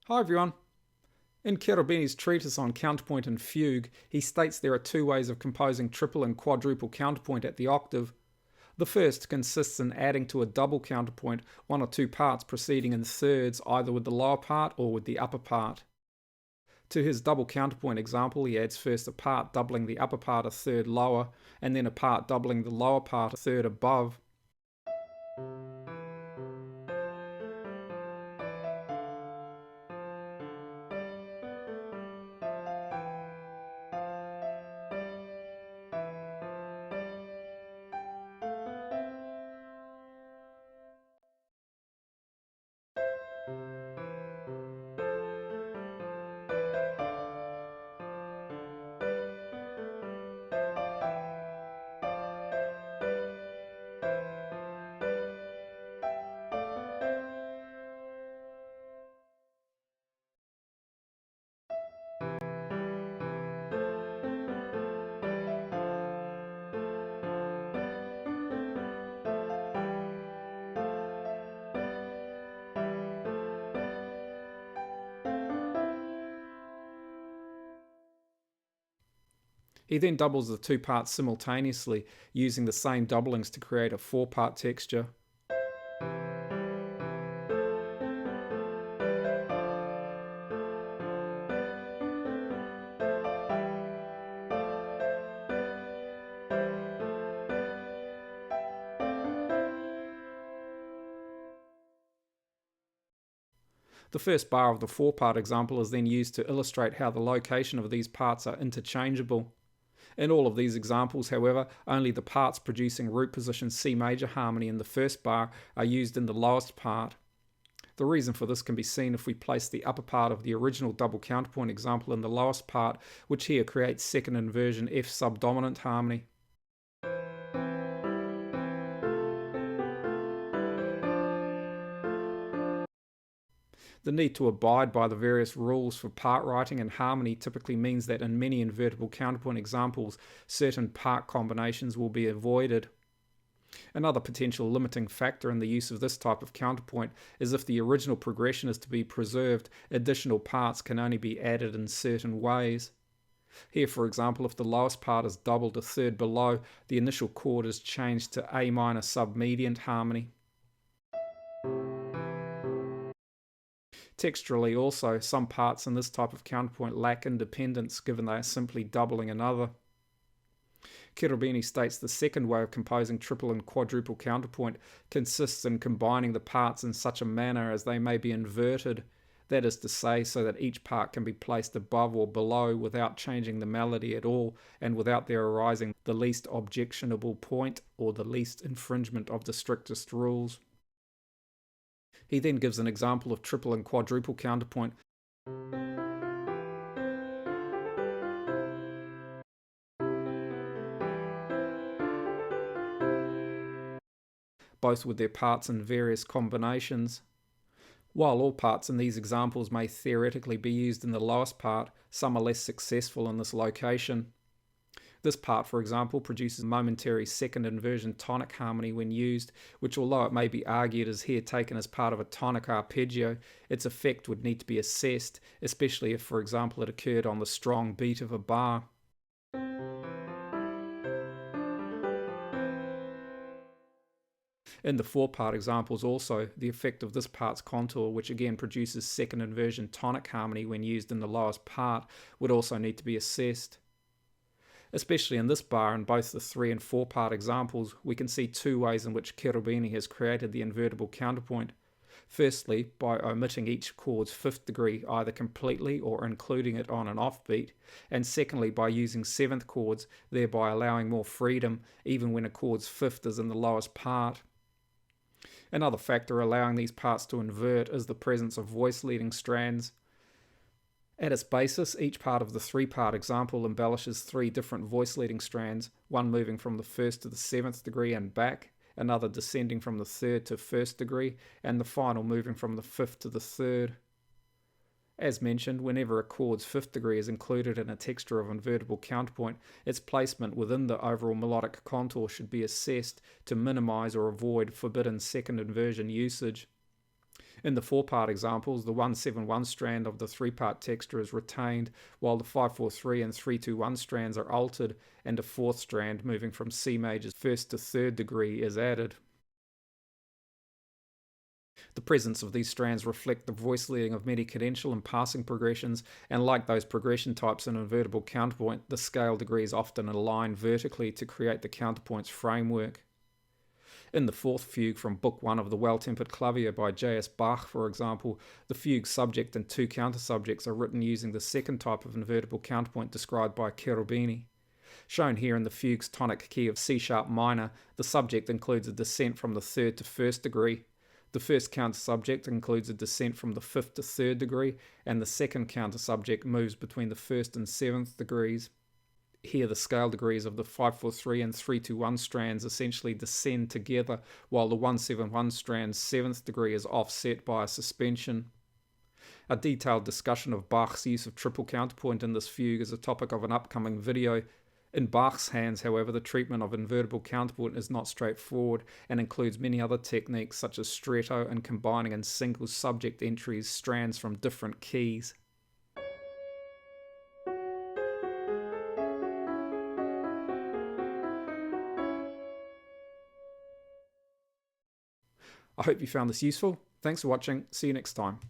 Hi everyone. In Cherubini's treatise on Counterpoint and Fugue, he states there are two ways of composing triple and quadruple counterpoint at the octave. The first consists in adding to a double counterpoint one or two parts proceeding in thirds, either with the lower part or with the upper part. To his double counterpoint example, he adds first a part doubling the upper part a third lower, and then a part doubling the lower part a third above. He then doubles the two parts simultaneously, using the same doublings to create a four-part texture. The first bar of the four-part example is then used to illustrate how the location of these parts are interchangeable. In all of these examples, however, only the parts producing root position C major harmony in the first bar are used in the lowest part. The reason for this can be seen if we place the upper part of the original double counterpoint example in the lowest part, which here creates second inversion F subdominant harmony. The need to abide by the various rules for part writing and harmony typically means that in many invertible counterpoint examples, certain part combinations will be avoided. Another potential limiting factor in the use of this type of counterpoint is if the original progression is to be preserved, additional parts can only be added in certain ways. Here, for example, if the lowest part is doubled a third below, the initial chord is changed to A minor submediant harmony. Texturally also, some parts in this type of counterpoint lack independence given they are simply doubling another. Cherubini states the second way of composing triple and quadruple counterpoint consists in combining the parts in such a manner as they may be inverted, that is to say, so that each part can be placed above or below without changing the melody at all and without there arising the least objectionable point or the least infringement of the strictest rules. He then gives an example of triple and quadruple counterpoint. Both with their parts in various combinations. While all parts in these examples may theoretically be used in the lowest part, some are less successful in this location. This part, for example, produces momentary second inversion tonic harmony when used, which although it may be argued is here taken as part of a tonic arpeggio, its effect would need to be assessed, especially if, for example, it occurred on the strong beat of a bar. In the four-part examples also, the effect of this part's contour, which again produces second inversion tonic harmony when used in the lowest part, would also need to be assessed. Especially in this bar in both the 3 and 4 part examples, we can see two ways in which Cherubini has created the invertible counterpoint. Firstly, by omitting each chord's fifth degree either completely or including it on an offbeat, and secondly by using seventh chords, thereby allowing more freedom even when a chord's fifth is in the lowest part. Another factor allowing these parts to invert is the presence of voice leading strands. At its basis, each part of the 3-part example embellishes 3 different voice leading strands, one moving from the 1st to the 7th degree and back, another descending from the 3rd to 1st degree, and the final moving from the 5th to the 3rd. As mentioned, whenever a chord's 5th degree is included in a texture of invertible counterpoint, its placement within the overall melodic contour should be assessed to minimize or avoid forbidden second inversion usage. In the 4-part examples, the 1-7-1 strand of the 3-part texture is retained, while the 5-4-3 and 3-2-1 strands are altered, and a 4th strand moving from C major's 1st to 3rd degree is added. The presence of these strands reflect the voice leading of many cadential and passing progressions, and like those progression types in invertible counterpoint, the scale degrees often align vertically to create the counterpoint's framework. In the 4th fugue from Book 1 of the Well-Tempered Clavier by J.S. Bach, for example, the fugue subject and 2 countersubjects are written using the 2nd type of invertible counterpoint described by Cherubini. Shown here in the fugue's tonic key of C-sharp minor, the subject includes a descent from the 3rd to 1st degree. The 1st countersubject includes a descent from the 5th to 3rd degree, and the 2nd countersubject moves between the 1st and 7th degrees. Here the scale degrees of the 5-4-3 and 3-2-1 strands essentially descend together, while the 1-7-1 strand's 7th degree is offset by a suspension. A detailed discussion of Bach's use of triple counterpoint in this fugue is a topic of an upcoming video. In Bach's hands, however, the treatment of invertible counterpoint is not straightforward and includes many other techniques such as stretto and combining in single subject entries strands from different keys. I hope you found this useful. Thanks for watching. See you next time.